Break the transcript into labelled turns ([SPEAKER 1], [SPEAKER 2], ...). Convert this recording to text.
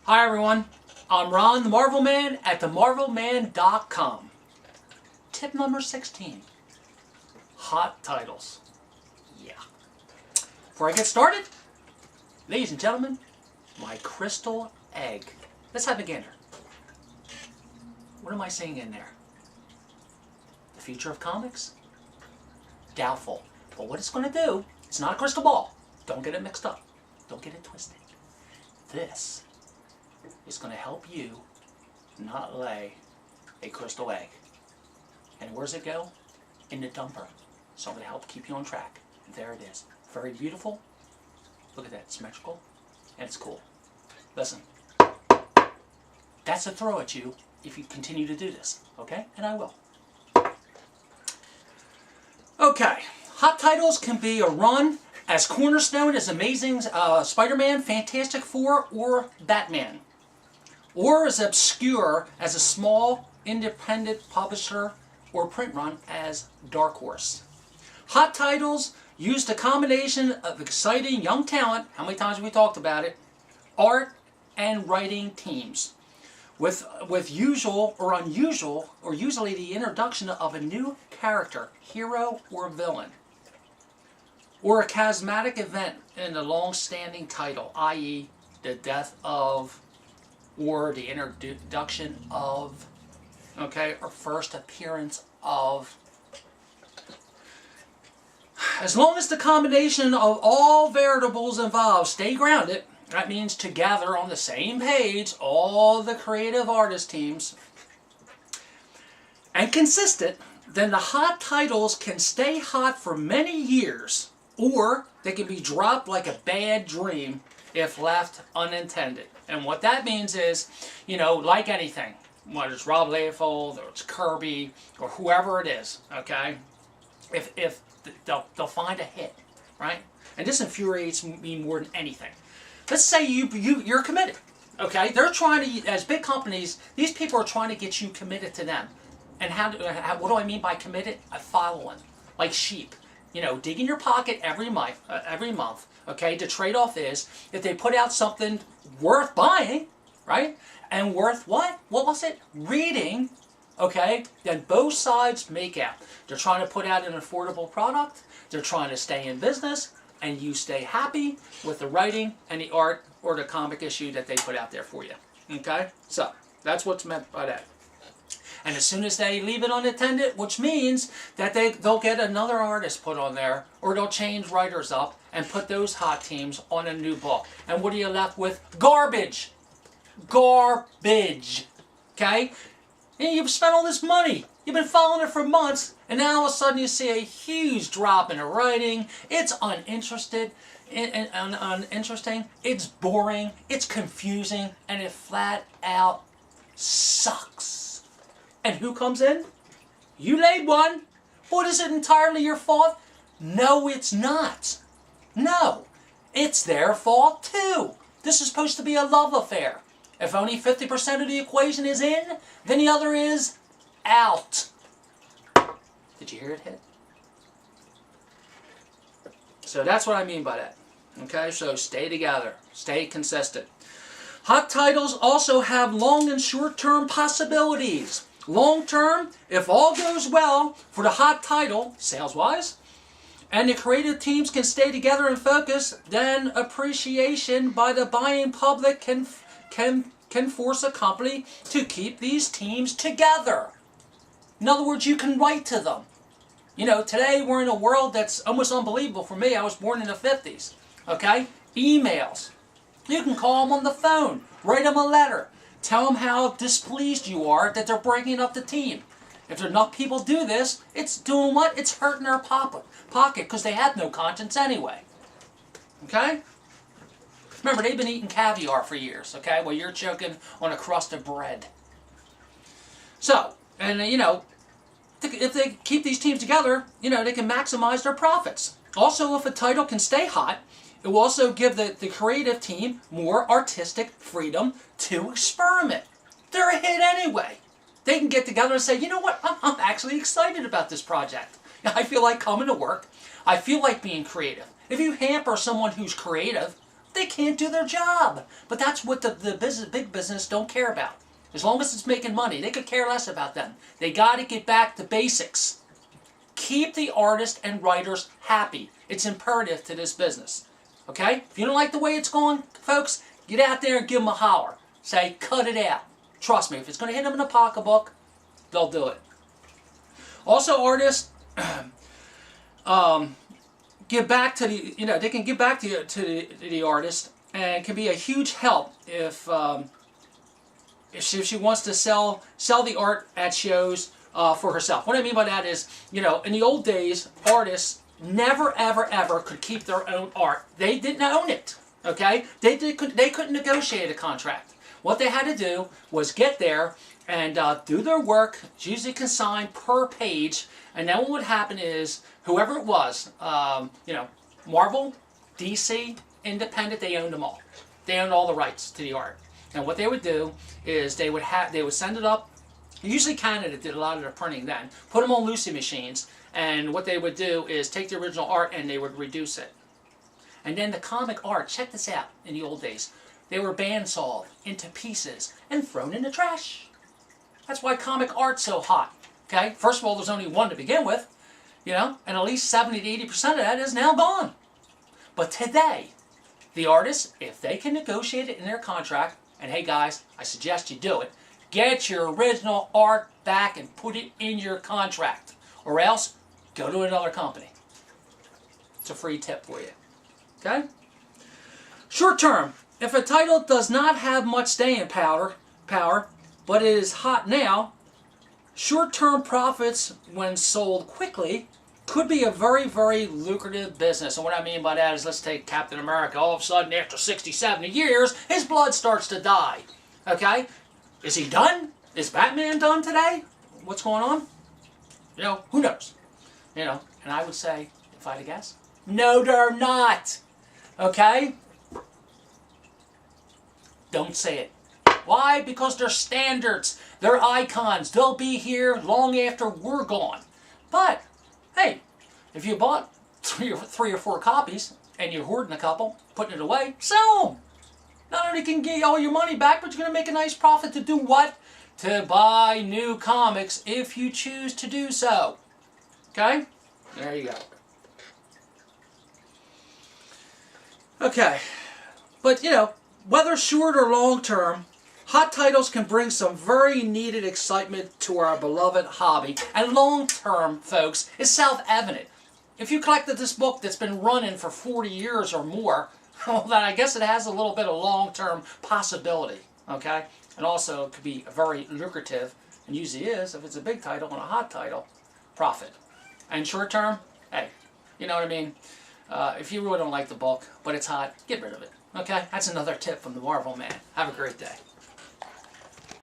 [SPEAKER 1] Hi everyone, I'm Ron the Marvel Man at TheMarvelman.com. Tip number 16. Hot titles. Yeah. Before I get started, ladies and gentlemen, my crystal egg. Let's have a gander. What am I seeing in there? The future of comics? Doubtful. But what it's going to do, it's not a crystal ball. Don't get it mixed up. Don't get it twisted. This is going to help you not lay a crystal egg. And where's it go? In the dumper. So I'm going to help keep you on track. There it is. Very beautiful. Look at that. It's symmetrical. And it's cool. Listen. That's a throw at you if you continue to do this. Okay? And I will. Okay. Hot titles can be a run as cornerstone as Amazing Spider-Man, Fantastic Four, or Batman. Or as obscure as a small independent publisher or print run as Dark Horse. Hot titles used a combination of exciting young talent, how many times have we talked about it, art and writing teams, with usual or unusual or usually the introduction of a new character, hero or villain, or a charismatic event in the long-standing title, i.e. the death of or the introduction of, okay, or first appearance of. As long as the combination of all variables involved stay grounded, that means to gather on the same page all the creative artist teams, and consistent, then the hot titles can stay hot for many years, or they can be dropped like a bad dream if left unintended. And what that means is, you know, like anything, whether it's Rob Liefeld or it's Kirby or whoever it is, okay, if they'll find a hit, right? And this infuriates me more than anything. Let's say you're committed, okay? They're trying to, as big companies, these people are trying to get you committed to them. And what do I mean by committed? A following, like sheep. You know, dig in your pocket every month, okay? The trade-off is if they put out something worth buying, right? And worth what? What was it? Reading, okay? Then both sides make out. They're trying to put out an affordable product. They're trying to stay in business, and you stay happy with the writing and the art or the comic issue that they put out there for you, okay? So that's what's meant by that. And as soon as they leave it unattended, which means that they'll get another artist put on there, or they'll change writers up and put those hot teams on a new book. And what are you left with? Garbage. Garbage. Okay? And you've spent all this money. You've been following it for months, and now all of a sudden you see a huge drop in the writing. It's uninteresting. It's boring. It's confusing. And it flat out sucks. And who comes in? You laid one. What, is it entirely your fault? No, it's not. No, it's their fault too. This is supposed to be a love affair. If only 50% of the equation is in, then the other is out. Did you hear it hit? So that's what I mean by that. Okay, so stay together. Stay consistent. Hot titles also have long and short-term possibilities. Long term, if all goes well for the hot title, sales-wise, and the creative teams can stay together and focus, then appreciation by the buying public can force a company to keep these teams together. In other words, you can write to them. You know, today we're in a world that's almost unbelievable for me. I was born in the 50s. Okay? Emails. You can call them on the phone. Write them a letter. Tell them how displeased you are that they're breaking up the team. If enough people do this, it's doing what? It's hurting their pocket because they have no conscience anyway. Okay? Remember, they've been eating caviar for years, okay? While you're choking on a crust of bread. So, and you know, if they keep these teams together, you know, they can maximize their profits. Also, if a title can stay hot, it will also give the creative team more artistic freedom to experiment. They're a hit anyway. They can get together and say, you know what, I'm actually excited about this project. I feel like coming to work. I feel like being creative. If you hamper someone who's creative, they can't do their job. But that's what the big business don't care about. As long as it's making money, they could care less about them. They got to get back to basics. Keep the artists and writers happy. It's imperative to this business. Okay? If you don't like the way it's going, folks, get out there and give them a holler. Say, cut it out. Trust me, if it's going to hit them in the pocketbook, they'll do it. Also, artists, give back to the, they can give back to the artist, and it can be a huge help if she wants to sell the art at shows for herself. What I mean by that is, in the old days, artists never, ever, ever could keep their own art. They didn't own it. Okay, they couldn't negotiate a contract. What they had to do was get there and do their work. It's usually consigned per page, and then what would happen is whoever it was, Marvel, DC, Independent, they owned them all. They owned all the rights to the art. And what they would do is they would send it up. Usually Canada did a lot of their printing then. Put them on Lucy machines, and what they would do is take the original art and they would reduce it. And then the comic art, check this out, in the old days, they were bandsawed into pieces and thrown in the trash. That's why comic art's so hot. Okay? First of all, there's only one to begin with, and at least 70 to 80% of that is now gone. But today, the artists, if they can negotiate it in their contract, and hey guys, I suggest you do it, get your original art back and put it in your contract. Or else, go to another company. It's a free tip for you. Okay? Short term. If a title does not have much staying power, but it is hot now, short-term profits when sold quickly could be a very, very lucrative business. And what I mean by that is, let's take Captain America. All of a sudden, after 60, 70 years, his blood starts to die. Okay? Is he done? Is Batman done today? What's going on? Who knows? And I would say, if I had to guess, no, they're not. Okay? Don't say it. Why? Because they're standards. They're icons. They'll be here long after we're gone. But, hey, if you bought three or four copies and you're hoarding a couple, putting it away, sell them. Not only can you get all your money back, but you're going to make a nice profit to do what? To buy new comics if you choose to do so. Okay? There you go. Okay. But, whether short or long term, hot titles can bring some very needed excitement to our beloved hobby. And long term, folks, is self-evident. If you collected this book that's been running for 40 years or more, well, then I guess it has a little bit of long-term possibility. Okay? And also, it could be very lucrative, and usually is, if it's a big title and a hot title, profit. And short term, hey, you know what I mean? If you really don't like the book, but it's hot, get rid of it. Okay? That's another tip from the Marvel Man. Have a great day.